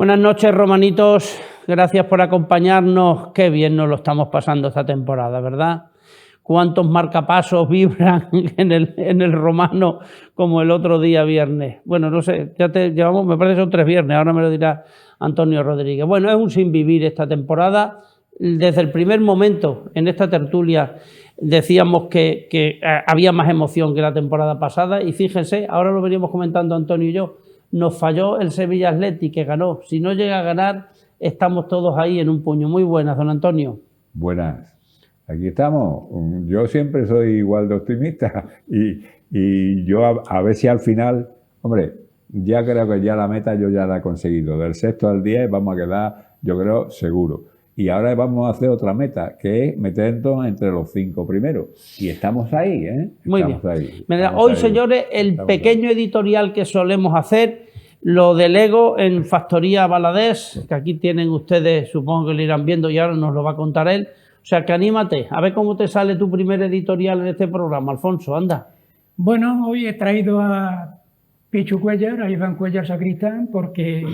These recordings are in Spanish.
Buenas noches, romanitos. Gracias por acompañarnos. Qué bien nos lo estamos pasando esta temporada, ¿verdad? Cuántos marcapasos vibran en el romano como el otro día viernes. Bueno, no sé, ya te llevamos, me parece que son 3 viernes, ahora me lo dirá Antonio Rodríguez. Bueno, es un sinvivir esta temporada. Desde el primer momento en esta tertulia decíamos que había más emoción que la temporada pasada y fíjense, ahora lo veníamos comentando Antonio y yo, nos falló el Sevilla Athletic que ganó. Si no llega a ganar, estamos todos ahí en un puño. Muy buenas, don Antonio. Buenas. Aquí estamos. Yo siempre soy igual de optimista y yo a ver si al final, hombre, ya creo que ya la meta yo ya la he conseguido. Del 6º al 10 vamos a quedar, yo creo, seguro. Y ahora vamos a hacer otra meta, que es meternos entre los 5 primeros. Y estamos ahí, ¿eh? Muy estamos bien. ahí. Hoy, señores, el pequeño editorial que solemos hacer lo delego en Factoría Valadez, que aquí tienen ustedes, supongo que lo irán viendo y ahora nos lo va a contar él. O sea, que anímate, a ver cómo te sale tu primer editorial en este programa, Alfonso, anda. Bueno, hoy he traído a Pichu Cuéllar, a Iván Cuéllar Sacristán, porque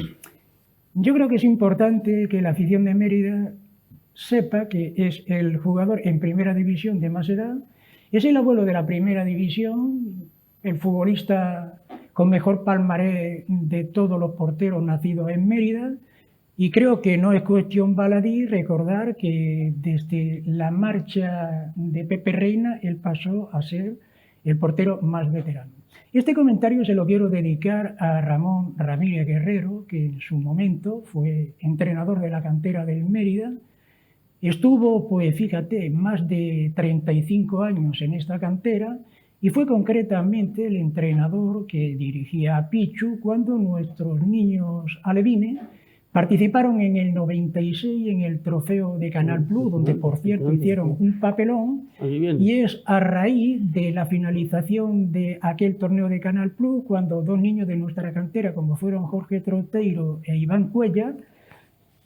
yo creo que es importante que la afición de Mérida sepa que es el jugador en primera división de más edad, es el abuelo de la primera división, el futbolista con mejor palmarés de todos los porteros nacidos en Mérida, y creo que no es cuestión baladí recordar que desde la marcha de Pepe Reina él pasó a ser el portero más veterano. Este comentario se lo quiero dedicar a Ramón Ramírez Guerrero, que en su momento fue entrenador de la cantera del Mérida. Estuvo, pues fíjate, más de 35 años en esta cantera y fue concretamente el entrenador que dirigía a Pichu cuando nuestros niños alevines participaron en el 96 en el trofeo de Canal Plus, donde por cierto hicieron un papelón, y es a raíz de la finalización de aquel torneo de Canal Plus cuando 2 niños de nuestra cantera, como fueron Jorge Troteiro e Iván Cuéllar,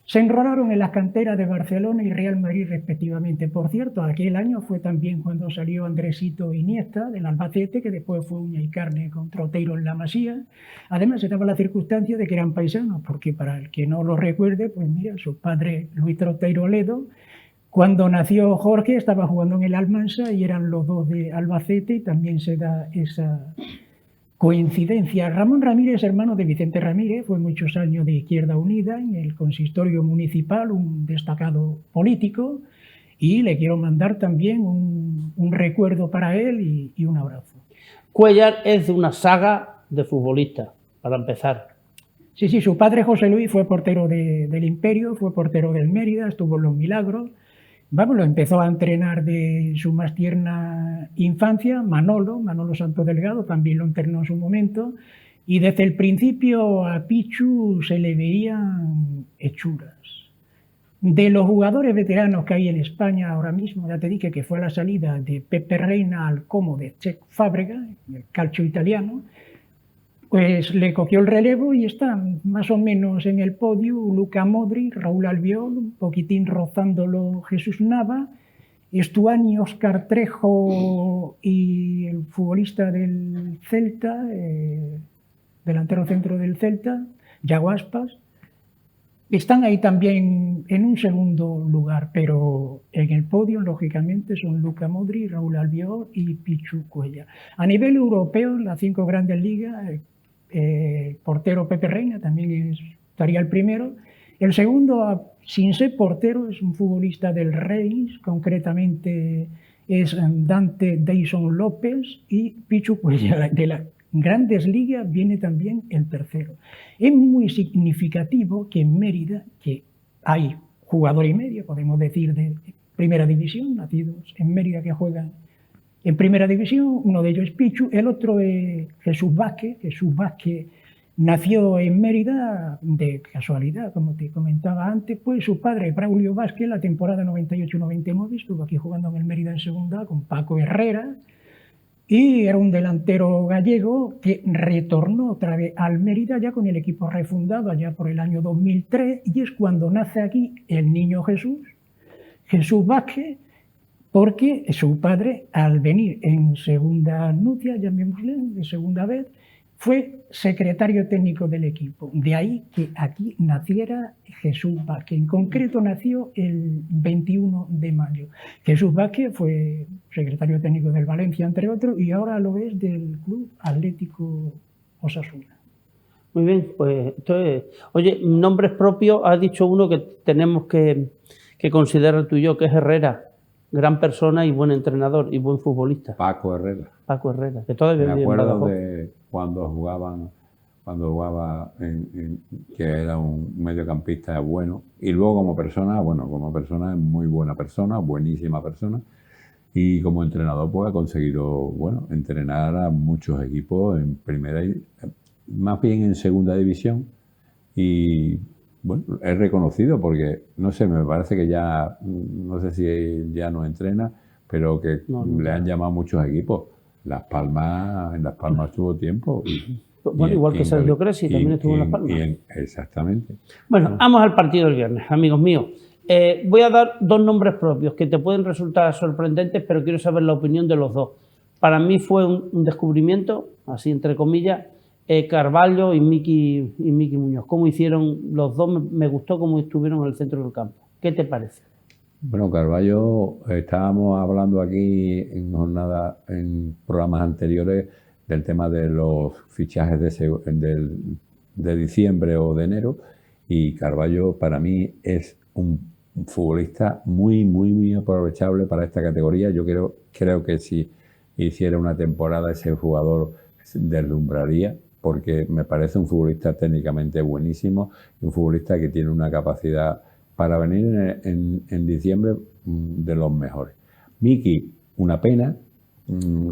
se enrolaron en las canteras de Barcelona y Real Madrid respectivamente. Por cierto, aquel año fue también cuando salió Andresito Iniesta del Albacete, que después fue uña y carne con Troteiro en la Masía. Además, se daba la circunstancia de que eran paisanos, porque para el que no lo recuerde, pues mira, su padre Luis Troteiro Ledo, cuando nació Jorge estaba jugando en el Almansa y eran los dos de Albacete y también se da esa coincidencia. Ramón Ramírez, hermano de Vicente Ramírez, fue muchos años de Izquierda Unida en el consistorio municipal, un destacado político, y le quiero mandar también un recuerdo para él y un abrazo. Cuéllar es de una saga de futbolistas, para empezar. Sí, su padre José Luis fue portero del Imperio, fue portero del Mérida, estuvo en Los Milagros. Vamos, lo empezó a entrenar de su más tierna infancia, Manolo Santo Delgado, también lo entrenó en su momento, y desde el principio a Pichu se le veían hechuras. De los jugadores veteranos que hay en España ahora mismo, ya te dije que fue la salida de Pepe Reina al Como de Cesc Fábrega, el calcio italiano, pues le cogió el relevo y están más o menos en el podio Luka Modric, Raúl Albiol, un poquitín rozándolo Jesús Nava, Estuani, Óscar Trejo y el futbolista del Celta, delantero centro del Celta, Yago Aspas. Están ahí también en un segundo lugar, pero en el podio, lógicamente, son Luka Modric, Raúl Albiol y Pichu Cuéllar. A nivel europeo, en las 5 grandes ligas, el portero Pepe Reina también estaría el primero. El segundo, sin ser portero, es un futbolista del Reims, concretamente es Dante Deison López, y Pichu Cuéllar. De las grandes ligas viene también el tercero. Es muy significativo que en Mérida, que hay jugador y medio, podemos decir, de primera división, nacidos en Mérida que juegan en primera división, uno de ellos es Pichu, el otro es Jesús Vázquez. Jesús Vázquez nació en Mérida de casualidad, como te comentaba antes, pues su padre, Braulio Vázquez, la temporada 98-99, estuvo aquí jugando en el Mérida en segunda con Paco Herrera, y era un delantero gallego que retornó otra vez al Mérida ya con el equipo refundado allá por el año 2003, y es cuando nace aquí el niño Jesús Vázquez, porque su padre, al venir en segunda nupcia, llamémosle, de segunda vez, fue secretario técnico del equipo. De ahí que aquí naciera Jesús Vázquez. En concreto nació el 21 de mayo. Jesús Vázquez fue secretario técnico del Valencia, entre otros, y ahora lo es del Club Atlético Osasuna. Muy bien, pues entonces, oye, nombres propios, has dicho uno que tenemos que considerar tú y yo, que es Herrera. Gran persona y buen entrenador y buen futbolista. Paco Herrera. Paco Herrera, que todavía Me vive en acuerdo Badajoz. de cuando jugaba que era un mediocampista bueno, y luego como persona es muy buena persona, buenísima persona, y como entrenador pues ha conseguido, bueno, entrenar a muchos equipos en primera y más bien en segunda división, y bueno, es reconocido porque, no sé, me parece que ya, no sé si ya no entrena, pero que le han llamado muchos equipos. En Las Palmas tuvo tiempo. Bueno, igual que Sergio Cresci también estuvo en Las Palmas. Exactamente. Bueno, vamos al partido del viernes, amigos míos. Voy a dar dos nombres propios que te pueden resultar sorprendentes, pero quiero saber la opinión de los dos. Para mí fue un descubrimiento, así entre comillas, Carvalho y Miki Muñoz. ¿Cómo hicieron los dos? Me gustó cómo estuvieron en el centro del campo. ¿Qué te parece? Bueno, Carvalho, estábamos hablando aquí en programas anteriores del tema de los fichajes de diciembre o de enero, y Carvalho para mí es un futbolista muy, muy, muy aprovechable para esta categoría. Yo creo que si hiciera una temporada ese jugador deslumbraría, porque me parece un futbolista técnicamente buenísimo y un futbolista que tiene una capacidad para venir en diciembre de los mejores. Miki, una pena,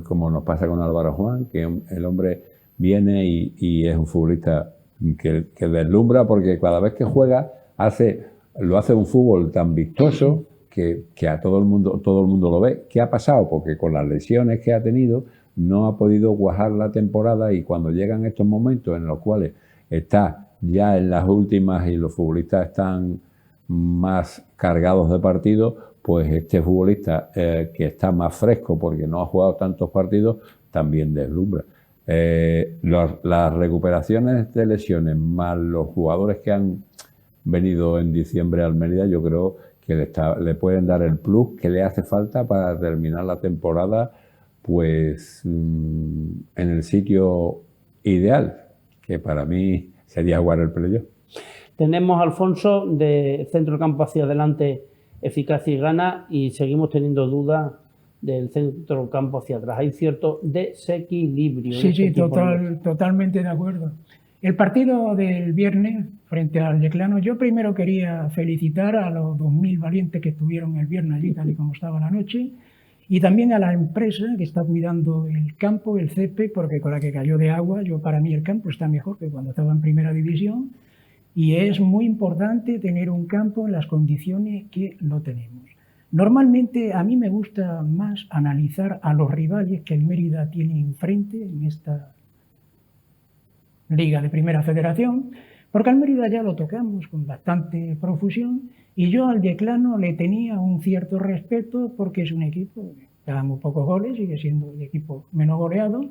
como nos pasa con Álvaro Juan, que el hombre viene y es un futbolista que deslumbra, porque cada vez que juega lo hace un fútbol tan vistoso que a todo el mundo lo ve. ¿Qué ha pasado? Porque con las lesiones que ha tenido no ha podido cuajar la temporada, y cuando llegan estos momentos en los cuales está ya en las últimas y los futbolistas están más cargados de partidos, pues este futbolista que está más fresco porque no ha jugado tantos partidos también deslumbra. Las recuperaciones de lesiones más los jugadores que han venido en diciembre al Mérida, yo creo que le pueden dar el plus que le hace falta para terminar la temporada pues en el sitio ideal, que para mí sería jugar el playoff. Tenemos a Alfonso de centro del campo hacia adelante, eficacia y gana, y seguimos teniendo dudas del centro del campo hacia atrás. Hay cierto desequilibrio. Sí, totalmente de acuerdo. El partido del viernes frente al Yeclano, yo primero quería felicitar a los 2.000 valientes que estuvieron el viernes allí, tal y como estaba la noche, y también a la empresa que está cuidando el campo, el césped, porque con la que cayó de agua, para mí el campo está mejor que cuando estaba en primera división, y es muy importante tener un campo en las condiciones que lo tenemos. Normalmente a mí me gusta más analizar a los rivales que el Mérida tiene enfrente en esta Liga de Primera Federación, porque al Mérida ya lo tocamos con bastante profusión, y yo al Yeclano le tenía un cierto respeto porque es un equipo que da muy pocos goles, sigue siendo el equipo menos goleado,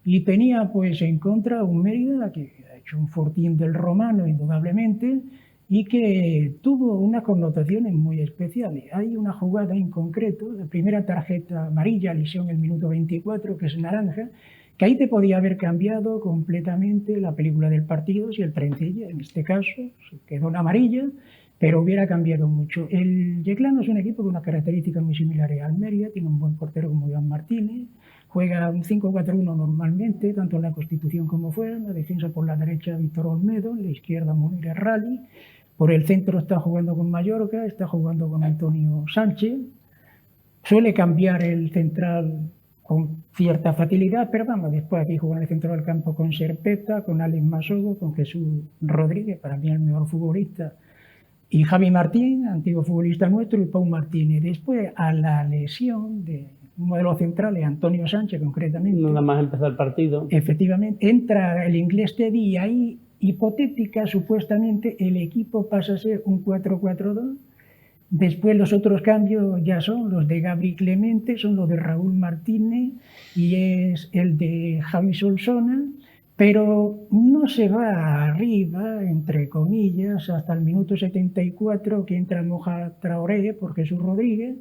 y tenía pues en contra un Mérida que ha hecho un fortín del romano indudablemente, y que tuvo unas connotaciones muy especiales. Hay una jugada en concreto, la primera tarjeta amarilla, lesión en el minuto 24, que es naranja, que ahí te podía haber cambiado completamente la película del partido si el Trencilla, en este caso, se quedó en amarilla, pero hubiera cambiado mucho. El Yeclano es un equipo con unas características muy similares al Mérida, tiene un buen portero como Iván Martínez, juega un 5-4-1 normalmente, tanto en la Constitución como fuera, en la defensa por la derecha Víctor Olmedo, en la izquierda Munir Rally, por el centro está jugando con Mallorca, está jugando con Antonio Sánchez, suele cambiar el central con cierta facilidad, pero vamos, después aquí juega en el centro del campo con Serpeta, con Alex Masogo, con Jesús Rodríguez, para mí el mejor futbolista, y Javi Martín, antiguo futbolista nuestro, y Pau Martínez. Después, a la lesión de uno de los centrales, Antonio Sánchez concretamente. Nada más empezar el partido. Efectivamente, entra el inglés Teddy y ahí, hipotética, supuestamente, el equipo pasa a ser un 4-4-2. Después los otros cambios ya son los de Gabri Clemente, son los de Raúl Martínez y es el de Javi Solsona, pero no se va arriba, entre comillas, hasta el minuto 74 que entra Mohamed Traoré por Jesús Rodríguez.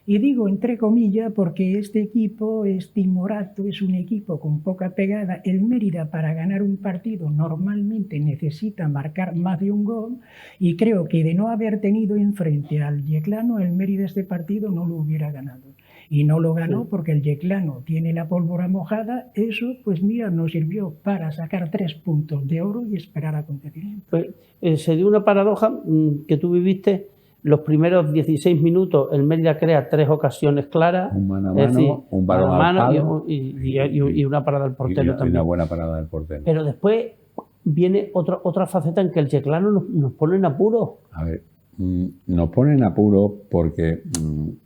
Y digo entre comillas porque este equipo, Timorato, es un equipo con poca pegada. El Mérida, para ganar un partido normalmente necesita marcar más de un gol, y creo que de no haber tenido enfrente al Yeclano, el Mérida este partido no lo hubiera ganado. Y no lo ganó porque el Yeclano tiene la pólvora mojada. Eso, pues mira, nos sirvió para sacar 3 puntos de oro y esperar acontecimientos. Pues, se dio una paradoja que tú viviste. Los primeros 16 minutos el Mérida crea 3 ocasiones claras. Un mano a mano, decir, un balón al palo y una parada del portero también. Y una buena parada del portero. Pero después viene otra faceta en que el Yeclano nos pone en apuro. A ver, nos pone en apuro porque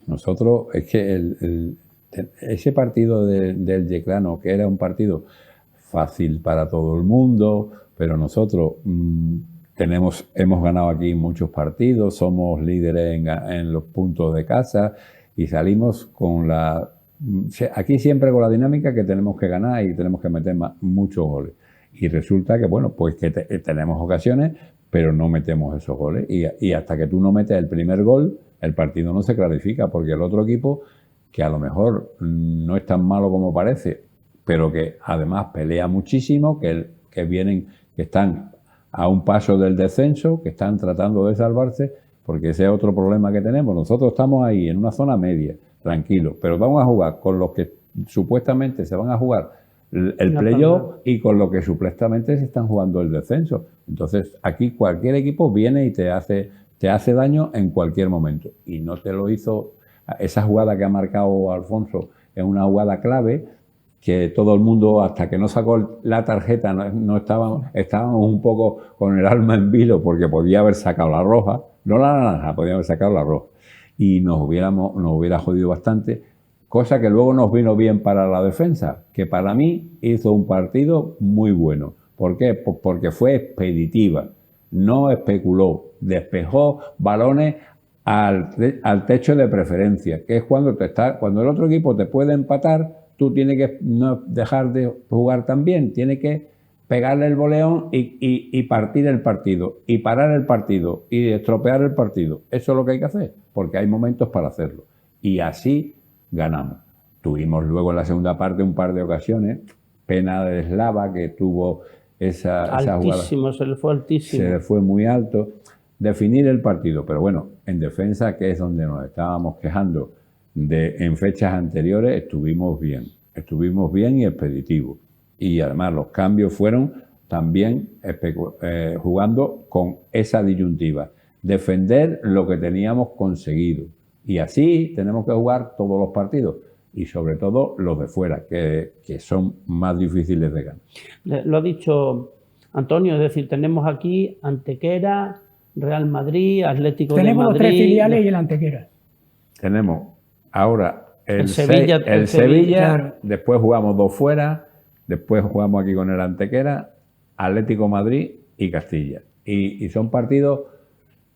nosotros, es que ese partido del Yeclano, que era un partido fácil para todo el mundo, pero nosotros hemos ganado aquí muchos partidos, somos líderes en los puntos de casa y salimos con aquí siempre con la dinámica que tenemos que ganar y tenemos que meter muchos goles. Y resulta que, bueno, pues que tenemos ocasiones, pero no metemos esos goles. Y hasta que tú no metes el primer gol, el partido no se clarifica, porque el otro equipo, que a lo mejor no es tan malo como parece, pero que además pelea muchísimo, que están a un paso del descenso, que están tratando de salvarse, porque ese es otro problema que tenemos. Nosotros estamos ahí en una zona media, tranquilos, pero vamos a jugar con los que supuestamente se van a jugar el playoff y con los que supuestamente se están jugando el descenso. Entonces, aquí cualquier equipo viene y te hace daño en cualquier momento. Y no te lo hizo. Esa jugada que ha marcado Alfonso es una jugada clave, que todo el mundo, hasta que no sacó la tarjeta, no estábamos un poco con el alma en vilo, porque podía haber sacado la roja, no la naranja, podía haber sacado la roja, y nos hubiera jodido bastante, cosa que luego nos vino bien para la defensa, que para mí hizo un partido muy bueno. ¿Por qué? Pues porque fue expeditiva, no especuló, despejó balones al techo de preferencia, que es cuando el otro equipo te puede empatar. Tú tienes que no dejar de jugar tan bien, tienes que pegarle el boleón y partir el partido, y parar el partido, y estropear el partido. Eso es lo que hay que hacer, porque hay momentos para hacerlo. Y así ganamos. Tuvimos luego en la segunda parte un par de ocasiones, pena de Eslava, que tuvo esa jugada. Altísimo, se le fue altísimo. Se le fue muy alto. Definir el partido, pero bueno, en defensa, que es donde nos estábamos quejando, en fechas anteriores estuvimos bien y expeditivos. Y además los cambios fueron también jugando con esa disyuntiva, defender lo que teníamos conseguido. Y así tenemos que jugar todos los partidos, y sobre todo los de fuera, que son más difíciles de ganar. Lo ha dicho Antonio, es decir, tenemos aquí Antequera, Real Madrid, Atlético de Madrid. Tenemos los 3 filiales y el Antequera. Tenemos ahora el Sevilla, claro. Después jugamos 2 fuera, después jugamos aquí con el Antequera, Atlético Madrid y Castilla. Y son partidos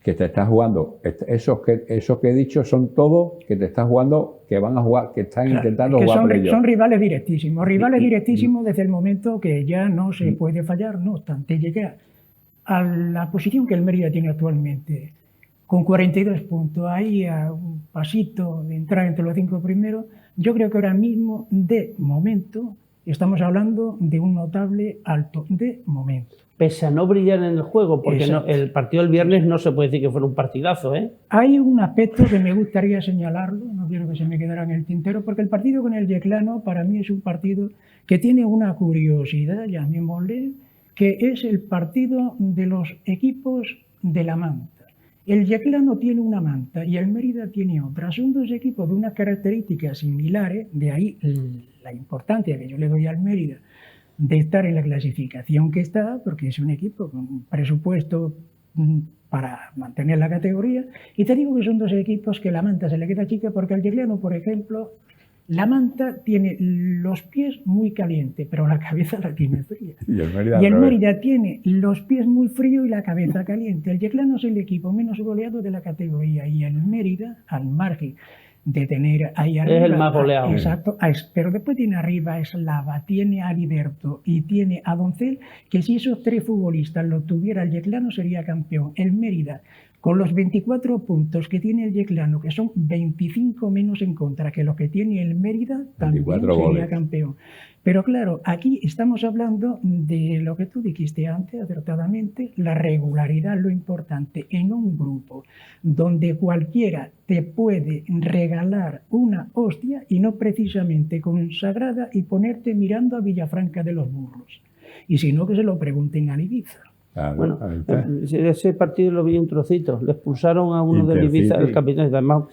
que te estás jugando. Esos que he dicho son todos que te estás jugando, que van a jugar, que están intentando jugar por ellos. Son rivales directísimos desde el momento que ya no se puede fallar. No obstante, llegar a la posición que el Mérida tiene actualmente, con 42 puntos, ahí a un pasito de entrar entre los 5 primeros, yo creo que ahora mismo, de momento, estamos hablando de un notable alto, de momento. Pese a no brillar en el juego, porque el partido del viernes no se puede decir que fuera un partidazo, ¿eh? Hay un aspecto que me gustaría señalarlo, no quiero que se me quedara en el tintero, porque el partido con el Yeclano para mí es un partido que tiene una curiosidad, llamémosle, que es el partido de los equipos de la Manta. El Yeclano tiene una manta y el Mérida tiene otra. Son 2 equipos de unas características similares, de ahí la importancia que yo le doy al Mérida de estar en la clasificación que está, porque es un equipo con un presupuesto para mantener la categoría. Y te digo que son 2 equipos que la manta se le queda chica, porque al Yeclano, por ejemplo, la manta tiene los pies muy calientes, pero la cabeza la tiene fría. Y el Mérida tiene los pies muy fríos y la cabeza caliente. El Yeclano es el equipo menos goleado de la categoría, y el Mérida, al margen de tener ahí arriba. Es el más goleado. Exacto, pero después tiene arriba a Eslava, tiene a Heriberto y tiene a Doncel, que si esos 3 futbolistas lo tuviera el Yeclano sería campeón. El Mérida, con los 24 puntos que tiene el Yeclano, que son 25 menos en contra que los que tiene el Mérida, también sería campeón. Pero claro, aquí estamos hablando de lo que tú dijiste antes, acertadamente, la regularidad, lo importante en un grupo donde cualquiera te puede regalar una hostia y no precisamente consagrada y ponerte mirando a Villafranca de los Burros. Y si no, que se lo pregunten a Ibiza. Claro, bueno, ese partido lo vi un trocito. Le expulsaron a uno del Ibiza, el capitán. Además,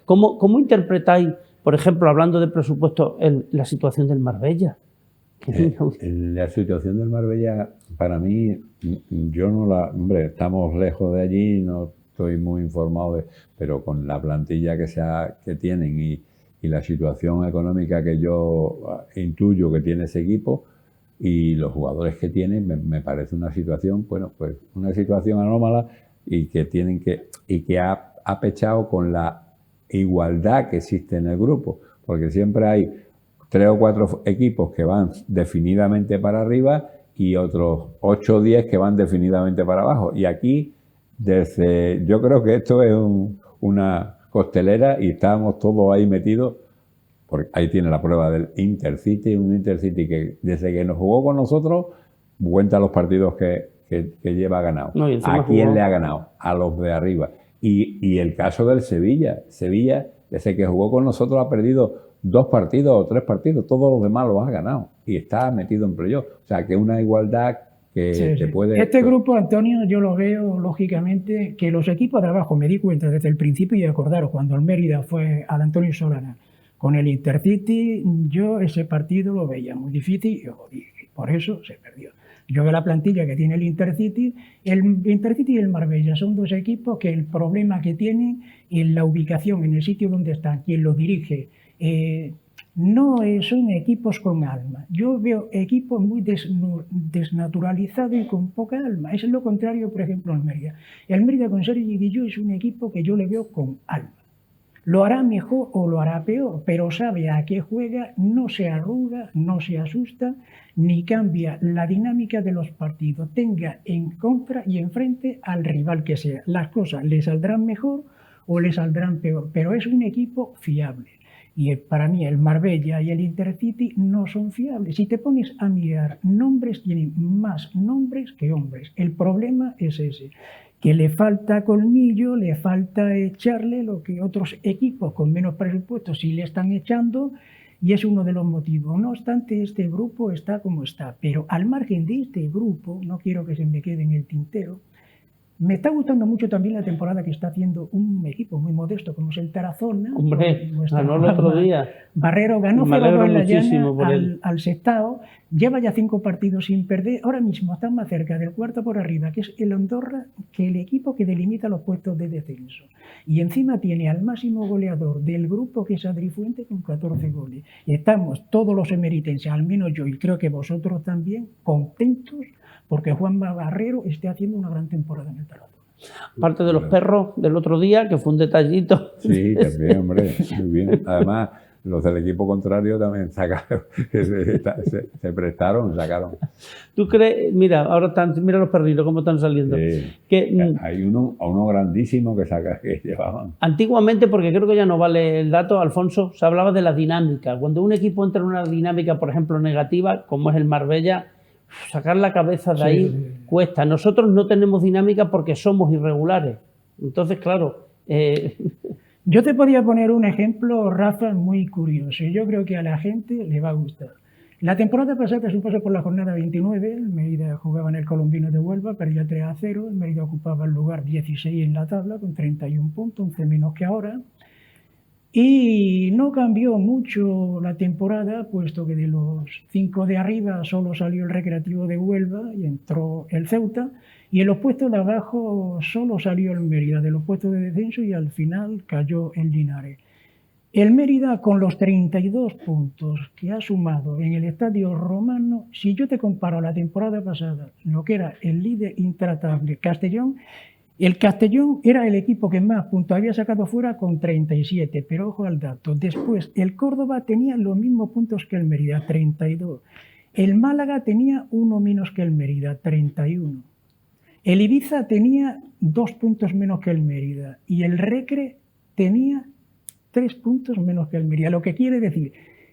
¿cómo interpretáis, por ejemplo, hablando de presupuesto, la situación del Marbella? La situación del Marbella, para mí, yo no la... Hombre, estamos lejos de allí, no estoy muy informado, pero con la plantilla que tienen y la situación económica que yo intuyo que tiene ese equipo y los jugadores que tienen, me parece una situación, bueno, pues una situación anómala y que ha pechado con la igualdad que existe en el grupo, porque siempre hay 3 o 4 equipos que van definidamente para arriba y otros 8 o 10 que van definidamente para abajo. Y aquí, yo creo que esto es una costelera y estábamos todos ahí metidos, porque ahí tiene la prueba del Intercity, un Intercity que desde que nos jugó con nosotros, cuenta los partidos que lleva ganado. No, ¿A quién le ha ganado? A los de arriba. Y el caso del Sevilla, desde que jugó con nosotros ha perdido 2 partidos o 3 partidos, todos los demás los ha ganado y está metido en playoff. O sea, que una igualdad que te puede... Este grupo, Antonio, yo lo veo lógicamente que los equipos de abajo, me di cuenta desde el principio y acordaros, cuando el Mérida fue al Antonio Solana con el Intercity, yo ese partido lo veía muy difícil y por eso se perdió. Yo veo la plantilla que tiene el Intercity y el Marbella son 2 equipos que el problema que tienen en la ubicación, en el sitio donde están, quien los dirige, no son equipos con alma. Yo veo equipos muy desnaturalizados y con poca alma. Es lo contrario, por ejemplo, al Mérida. El Mérida con Sergi Guilló es un equipo que yo le veo con alma. Lo hará mejor o lo hará peor, pero sabe a qué juega, no se arruga, no se asusta, ni cambia la dinámica de los partidos. Tenga en contra y enfrente al rival que sea. Las cosas le saldrán mejor o le saldrán peor, pero es un equipo fiable. Y para mí el Marbella y el Intercity no son fiables. Si te pones a mirar, nombres tienen más nombres que hombres. El problema es ese, que le falta colmillo, le falta echarle lo que otros equipos con menos presupuesto sí le están echando, y es uno de los motivos. No obstante, este grupo está como está, pero al margen de este grupo, no quiero que se me quede en el tintero, me está gustando mucho también la temporada que está haciendo un equipo muy modesto como es el Tarazona. Hombre, ganó el otro día. Barrero ganó 0-2 en la llana al Sestao. Lleva ya 5 partidos sin perder. Ahora mismo está más cerca del cuarto por arriba, que es el Andorra, que el equipo que delimita los puestos de descenso. Y encima tiene al máximo goleador del grupo, que es Adri Fuente, con 14 goles. Y estamos todos los emeritenses, al menos yo, y creo que vosotros también, contentos porque Juan Barrero esté haciendo una gran temporada en el Tarazona. Aparte de los perros del otro día, que fue un detallito. Sí, también, hombre, muy bien. Además, los del equipo contrario también sacaron, se prestaron, sacaron. ¿Tú crees? Mira, ahora mira los perritos cómo están saliendo. Hay uno grandísimo que llevaban. Antiguamente, porque creo que ya no vale el dato, Alfonso, se hablaba de la dinámica. Cuando un equipo entra en una dinámica, por ejemplo, negativa, como es el Marbella, sacar la cabeza de ahí cuesta. Nosotros no tenemos dinámica porque somos irregulares. Entonces, claro... Yo te podría poner un ejemplo, Rafa, muy curioso. Yo creo que a la gente le va a gustar. La temporada pasada se pasó por la jornada 29, el Mérida jugaba en el Colombino de Huelva, perdía 3-0, el Mérida ocupaba el lugar 16 en la tabla con 31 puntos, 11 menos que ahora. Y no cambió mucho la temporada, puesto que de los 5 de arriba solo salió el Recreativo de Huelva y entró el Ceuta, y en los puestos de abajo solo salió el Mérida, de los puestos de descenso, y al final cayó el Linares. El Mérida, con los 32 puntos que ha sumado en el Estadio Romano, si yo te comparo la temporada pasada, lo que era el líder intratable Castellón, El Castellón era el equipo que más puntos había sacado fuera con 37, pero ojo al dato. Después, el Córdoba tenía los mismos puntos que el Mérida, 32. El Málaga tenía uno menos que el Mérida, 31. El Ibiza tenía 2 puntos menos que el Mérida y el Recre tenía 3 puntos menos que el Mérida. Lo que quiere decir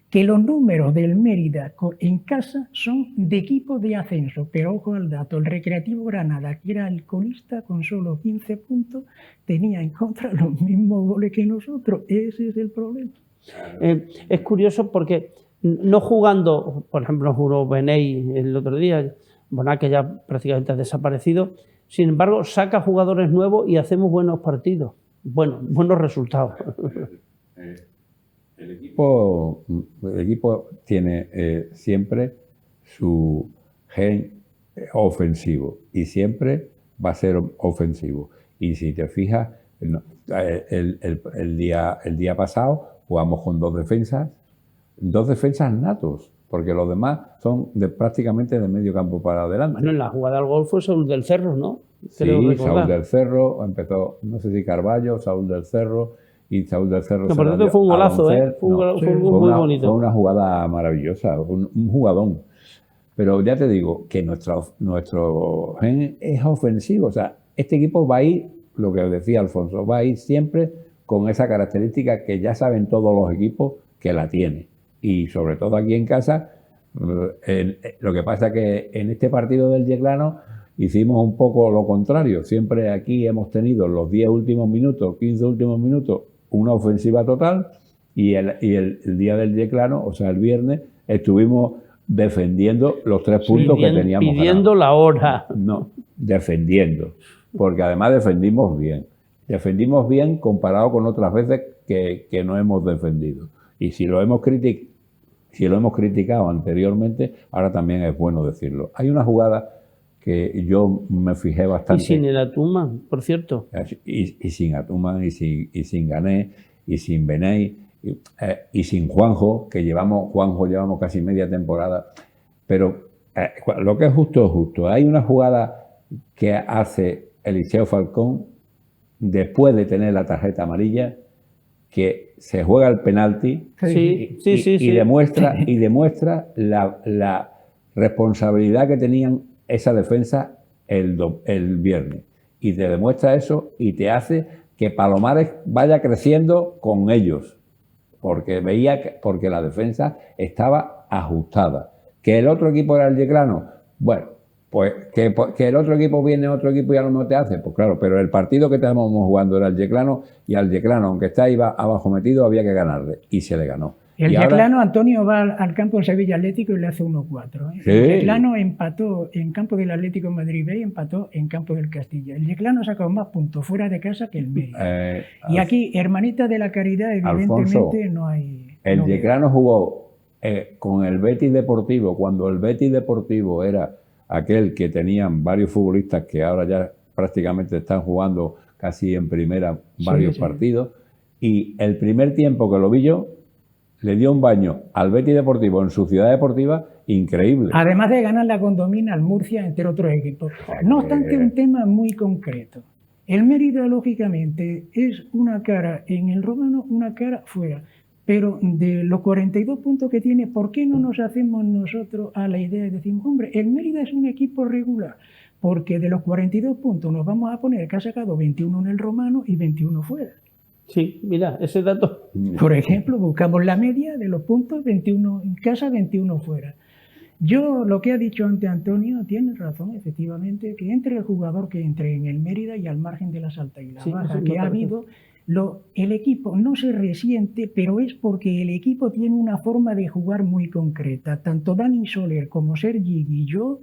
que los números del Mérida en casa son de equipo de ascenso, pero ojo al dato, el Recreativo Granada, que era el colista con solo 15 puntos, tenía en contra los mismos goles que nosotros. Ese es el problema. Es curioso porque no jugando, por ejemplo, jugó Beney el otro día, Bonac que ya prácticamente ha desaparecido, sin embargo saca jugadores nuevos y hacemos buenos partidos, buenos resultados. El equipo tiene siempre su gen ofensivo y siempre va a ser ofensivo. Y si te fijas, el día pasado jugamos con dos defensas natos, porque los demás son prácticamente de medio campo para adelante. Bueno, en la jugada del gol fue Saúl del Cerro, ¿no? Sí, Saúl del Cerro, empezó, no sé si Carballo, Saúl del Cerro, y Saúl del Cerro. No, pero fue un golazo, fue un gol muy bonito. Fue una jugada maravillosa, un jugadón. Pero ya te digo que nuestro gen es ofensivo. O sea, este equipo va a ir, lo que decía Alfonso, va a ir siempre con esa característica que ya saben todos los equipos que la tiene. Y sobre todo aquí en casa, lo que pasa es que en este partido del Yeclano hicimos un poco lo contrario. Siempre aquí hemos tenido los 10 últimos minutos, 15 últimos minutos, una ofensiva total, y el día del Yeclano, o sea, el viernes, estuvimos defendiendo los 3 puntos que teníamos pidiendo la hora. No, defendiendo, porque además defendimos bien comparado con otras veces que no hemos defendido. Y si lo hemos criticado anteriormente, ahora también es bueno decirlo. Hay una jugada que yo me fijé bastante. Y sin el Atuman, por cierto. Y sin Atuman, y sin Gané, y sin Beney, y sin Juanjo, llevamos casi media temporada. Pero lo que es justo es justo. Hay una jugada que hace Eliseo Falcón después de tener la tarjeta amarilla, que se juega el penalti y demuestra la responsabilidad que tenían esa defensa el viernes. Y te demuestra eso y te hace que Palomares vaya creciendo con ellos, porque la defensa estaba ajustada. Que el otro equipo era el Yeclano, bueno, pues que el otro equipo viene otro equipo y a lo mejor te hace, pues claro, pero el partido que estábamos jugando era el Yeclano, y al Yeclano, aunque está ahí abajo metido, había que ganarle, y se le ganó. El Yeclano, Antonio va al campo del Sevilla Atlético y le hace 1-4. ¿eh? Sí. El Yeclano empató en campo del Atlético de Madrid B y empató en campo del Castilla. El Yeclano ha sacado más puntos fuera de casa que el Mérida. Y aquí, hermanita de la caridad, evidentemente Alfonso, no hay... El Yeclano jugó con el Betis Deportivo, cuando el Betis Deportivo era aquel que tenían varios futbolistas que ahora ya prácticamente están jugando casi en primera varios partidos. Y el primer tiempo que lo vi yo, le dio un baño al Betis Deportivo en su ciudad deportiva increíble. Además de ganar la Condomina al Murcia, entre otros equipos. No obstante, un tema muy concreto. El Mérida, lógicamente, es una cara en el Romano, una cara fuera. Pero de los 42 puntos que tiene, ¿por qué no nos hacemos nosotros a la idea de decir, hombre, el Mérida es un equipo regular? Porque de los 42 puntos nos vamos a poner que ha sacado 21 en el Romano y 21 fuera. Sí, mira, ese dato. Por ejemplo, buscamos la media de los puntos, 21 en casa, 21 fuera. Yo, lo que ha dicho antes Antonio, tiene razón, efectivamente, que entre el jugador que entre en el Mérida y al margen de las altas y las bajas que ha habido, el equipo no se resiente, pero es porque el equipo tiene una forma de jugar muy concreta. Tanto Dani Soler como Sergi y yo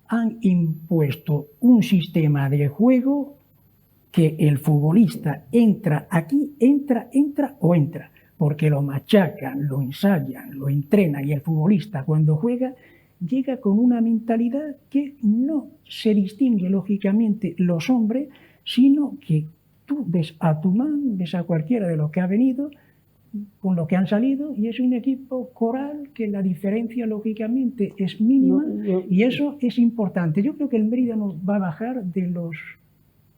han impuesto un sistema de juego que el futbolista entra aquí, entra, porque lo machacan, lo ensayan, lo entrenan, y el futbolista cuando juega llega con una mentalidad que no se distingue lógicamente los hombres, sino que tú ves a Tumán, ves a cualquiera de los que ha venido, con los que han salido, y es un equipo coral que la diferencia lógicamente es mínima, y eso es importante. Yo creo que el Mérida nos va a bajar de los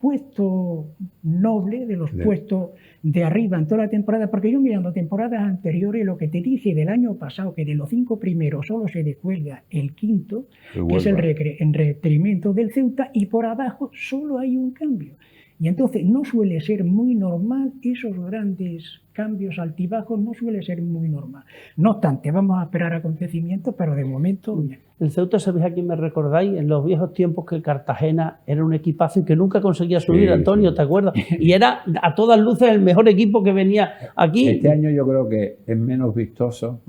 puesto noble, de los puestos de arriba en toda la temporada, porque yo mirando temporadas anteriores, lo que te dije del año pasado, que de los 5 primeros solo se descuelga el quinto, que es el retrimento del Ceuta, y por abajo solo hay un cambio. Y entonces no suele ser muy normal, esos grandes cambios altibajos no suele ser muy normal. No obstante, vamos a esperar acontecimientos, pero de momento bien. El Ceuta, ¿sabéis a quién me recordáis? En los viejos tiempos que el Cartagena era un equipazo y que nunca conseguía subir, sí, Antonio, sí. ¿Te acuerdas? Y era a todas luces el mejor equipo que venía aquí. Este año yo creo que es menos vistoso,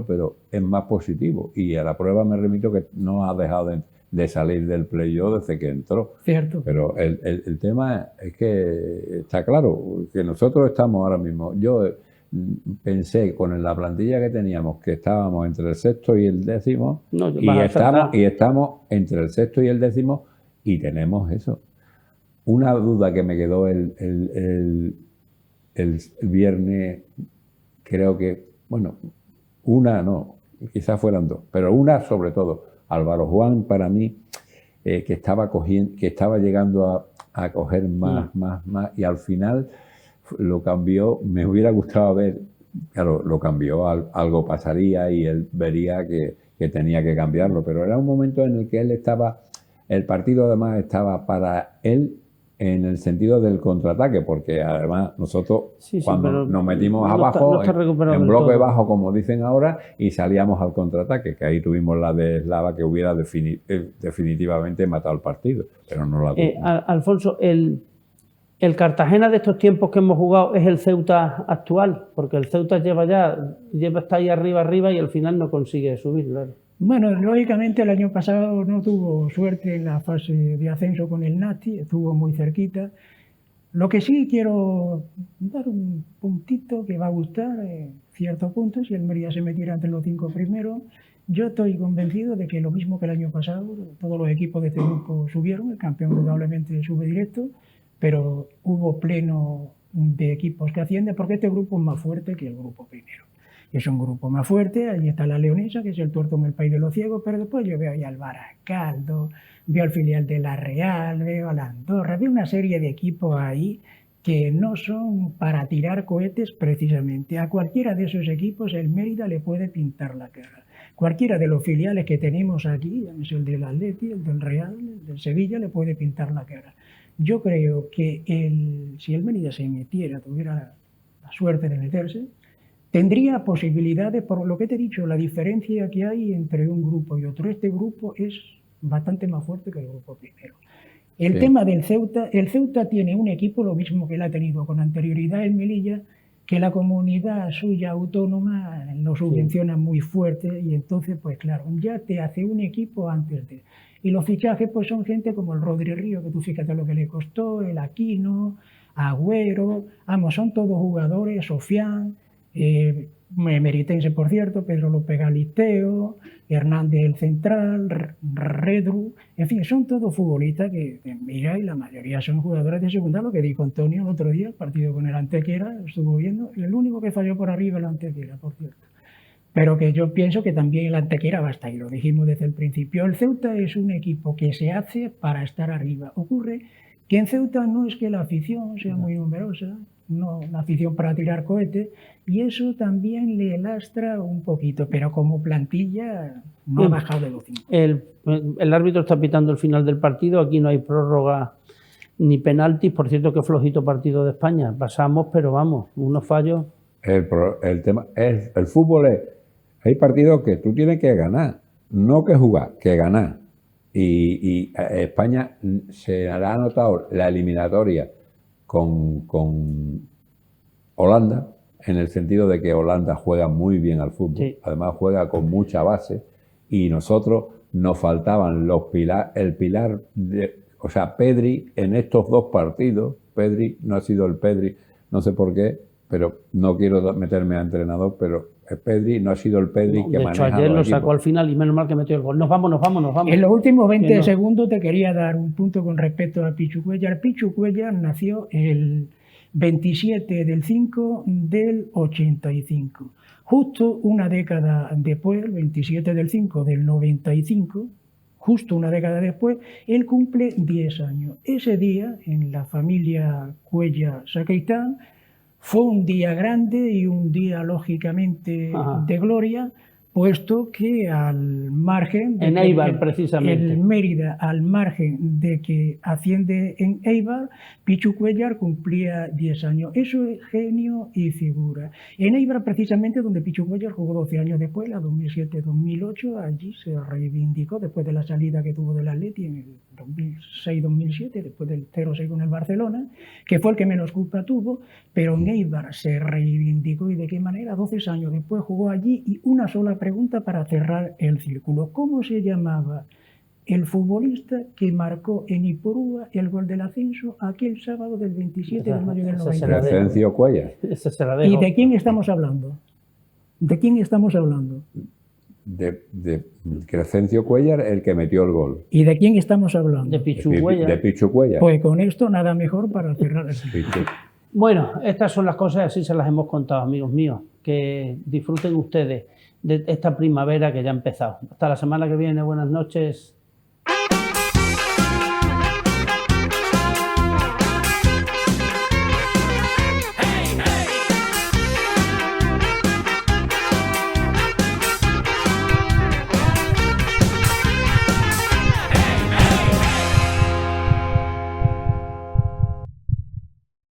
pero es más positivo. Y a la prueba me remito que no ha dejado de salir del playoff desde que entró. Cierto. Pero el tema es que está claro que nosotros estamos ahora mismo. Yo pensé con la plantilla que teníamos que estábamos entre el sexto y el décimo, y estamos entre el sexto y el décimo, y tenemos eso. Una duda que me quedó el viernes, creo que, bueno, una no, quizás fueran dos, pero una sobre todo. Álvaro Juan, para mí, que estaba llegando a coger más, y al final lo cambió. Me hubiera gustado ver, claro, lo cambió, algo pasaría y él vería que tenía que cambiarlo, pero era un momento en el que él estaba, el partido además estaba para él en el sentido del contraataque, porque además nosotros cuando nos metimos abajo, en bloque bajo, como dicen ahora, y salíamos al contraataque, que ahí tuvimos la de Eslava que hubiera definitivamente matado el partido, pero no la tuvimos. Alfonso, el Cartagena de estos tiempos que hemos jugado es el Ceuta actual, porque el Ceuta está ahí arriba y al final no consigue subir, claro. Bueno, lógicamente el año pasado no tuvo suerte en la fase de ascenso con el Nati, estuvo muy cerquita. Lo que sí quiero dar un puntito que va a gustar, cierto punto, si el Mérida se metiera entre los 5 primeros, yo estoy convencido de que lo mismo que el año pasado, todos los equipos de este grupo subieron, el campeón probablemente sube directo, pero hubo pleno de equipos que ascienden, porque este grupo es más fuerte que el grupo primero. Es un grupo más fuerte, ahí está la Leonesa, que es el tuerto en el país de los ciegos, pero después yo veo ahí al Baracaldo, veo al filial de la Real, veo a la Andorra, veo una serie de equipos ahí que no son para tirar cohetes precisamente. A cualquiera de esos equipos el Mérida le puede pintar la cara. Cualquiera de los filiales que tenemos aquí, es el del Atleti, el del Real, el del Sevilla, le puede pintar la cara. Yo creo que si el Mérida se metiera, tuviera la suerte de meterse, tendría posibilidades, por lo que te he dicho, la diferencia que hay entre un grupo y otro. Este grupo es bastante más fuerte que el grupo primero. El tema del Ceuta, el Ceuta tiene un equipo, lo mismo que él ha tenido con anterioridad en Melilla, que la comunidad suya autónoma lo subvenciona muy fuerte, y entonces, pues claro, ya te hace un equipo antes de... Y los fichajes pues son gente como el Rodri Río, que tú fíjate lo que le costó, el Aquino, Agüero, vamos, son todos jugadores, Sofián, meritense por cierto, Pedro López Galisteo, Hernández el central, Redru, en fin, son todos futbolistas que mira, y la mayoría son jugadores de segunda, lo que dijo Antonio el otro día, el partido con el Antequera, estuvo viendo, el único que falló por arriba el Antequera, por cierto. Pero que yo pienso que también el Antequera va a estar ahí, lo dijimos desde el principio. El Ceuta es un equipo que se hace para estar arriba. Ocurre que en Ceuta no es que la afición sea muy numerosa, no una afición para tirar cohetes, y eso también le lastra un poquito, pero como plantilla no ha bajado de los 5. El árbitro está pitando el final del partido, aquí no hay prórroga ni penaltis, por cierto que flojito partido de España, pasamos, pero vamos, unos fallos. El tema es, el fútbol es, hay partidos que tú tienes que ganar, no que jugar, que ganar. Y España se ha notado la eliminatoria con Holanda, en el sentido de que Holanda juega muy bien al fútbol, sí. Además juega con mucha base, y nosotros nos faltaban el pilar de, o sea, Pedri en estos dos partidos. Pedri no ha sido el Pedri, no sé por qué, pero no quiero meterme a entrenador, pero Pedri no ha sido el Pedri que maneja. De hecho, ayer lo sacó al final y menos mal que metió el gol. Nos vamos. En los últimos 20 segundos te quería dar un punto con respecto a Pichu Cuéllar. Pichu Cuéllar nació el 27 del 5 del 85. Justo una década después, el 27 del 5 del 95, justo una década después, él cumple 10 años. Ese día, en la familia Cuellar Sacristán, fue un día grande y un día, lógicamente, Ajá. de gloria, puesto que al margen... En Éibar, precisamente. El Mérida, al margen de que asciende en Éibar, Pichu Cuellar cumplía 10 años. Eso es genio y figura. En Éibar, precisamente, donde Pichu Cuellar jugó 12 años después, la 2007-2008, allí se reivindicó después de la salida que tuvo del Atleti en el 2006-2007, después del 0-6 con el Barcelona, que fue el que menos culpa tuvo, pero en Éibar se reivindicó. ¿Y de qué manera? 12 años después jugó allí. Y una sola pregunta para cerrar el círculo. ¿Cómo se llamaba el futbolista que marcó en Ipurúa el gol del ascenso aquel sábado del 27 de mayo del Esa se la 90? dejo. Crescencio Cuellar. Esa se la ¿Y dejo. de quién estamos hablando? ¿De quién estamos hablando? De Crescencio Cuellar, el que metió el gol. ¿Y de quién estamos hablando? De Pichu Cuellar. De Pichu Cuellar. Pues con esto nada mejor para cerrar el círculo. Pichu. Bueno, estas son las cosas, así se las hemos contado, amigos míos. Que disfruten ustedes de esta primavera que ya ha empezado. Hasta la semana que viene. Buenas noches.